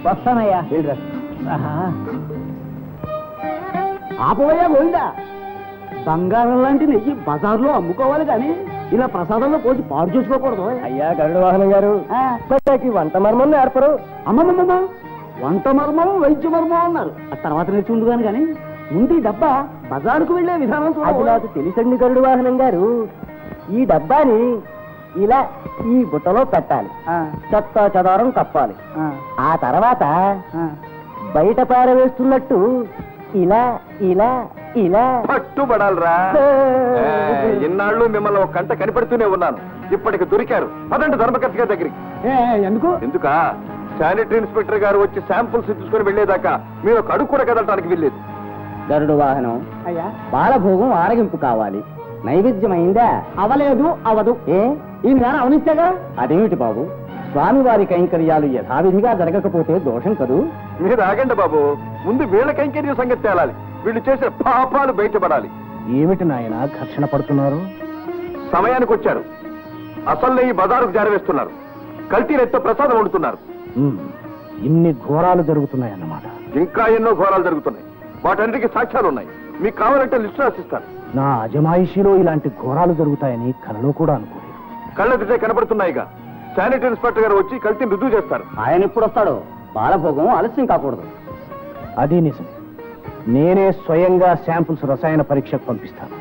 వస్తానయ్యా. ఆపవయ్యా గోవిందా, బంగారం లాంటి నెయ్యి బజార్లో అమ్ముకోవాలి కానీ ఇలా ప్రసాదంలో పోసి పాడు చేసుకోకూడదు. అయ్యా గరుడ వాహనం గారు, వంట మర్మం నేర్పరు. అమ్మమ్మమ్మ, వంట మర్మం వైద్య మర్మం అన్నారు. ఆ తర్వాత నేర్చుకుంటున్నాను కానీ ముందు ఈ డబ్బా బజారుకు వెళ్లే విధానం అది నాకు తెలుసండి గరుడ వాహనం గారు. ఈ డబ్బాని ఇలా ఈ బుట్టలో పెట్టాలి, చెత్త చెదారం కప్పాలి. ఆ తర్వాత బయట పారవేస్తున్నట్టు ఇలా ఇలా ఇలా పట్టుబడాలరా. ఇన్నాళ్ళు మిమ్మల్ని ఒక కంట కనిపెడుతూనే ఉన్నాను, ఇప్పటికి దొరికారు. పదండి ధర్మకర్త గారి దగ్గరికి. ఎందుకా? శానిటరీ ఇన్స్పెక్టర్ గారు వచ్చి శాంపుల్స్ తీసుకుని వెళ్లేదాకా మీరు ఒక అడుగు కూడా కదలటానికి వెళ్ళలేదు. గరుడు వాహనం అయ్యా, బాలభోగం ఆరగింపు కావాలి. నైవేద్యం అయిందా? అవలేదు, అవదు. ఈ నేర అవనిచ్చాగా. అదేమిటి బాబు, స్వామివారి కైంకర్యాలు యథావిధిగా జరగకపోతే దోషం కదూ. మీరు ఆగండి బాబు, ముందు వీళ్ళ కైంకర్య సంగతి తేలాలి. వీళ్ళు చేసిన పాపాలు బయటపడాలి. ఏమిటి నాయన ఘర్షణ పడుతున్నారు? సమయానికి వచ్చారు. అసలు ఈ బజారుకు జారవేస్తున్నారు. కల్తీరెత్తో ప్రసాదం వండుతున్నారు. ఇన్ని ఘోరాలు జరుగుతున్నాయన్నమాట. ఇంకా ఎన్నో ఘోరాలు జరుగుతున్నాయి. వాటన్నిటికీ సాక్ష్యాలు ఉన్నాయి. మీకు కావాలంటే లిస్టు రాసిస్తాను. నా అజమాయిషీలో ఇలాంటి ఘోరాలు జరుగుతాయని కలలో కూడా అనుకోలేదు. కళ్ళెదిటే కనబడుతున్నాయిగా. శానిటరీ ఇన్స్పెక్టర్ గారు వచ్చి కల్తీని రుజువు చేస్తారు. ఆయన ఎప్పుడు వస్తాడో? బాలభోగం ఆలస్యం కాకూడదు. అది నిజం. నేనే స్వయంగా శాంపుల్స్ రసాయన పరీక్షకు పంపిస్తాను.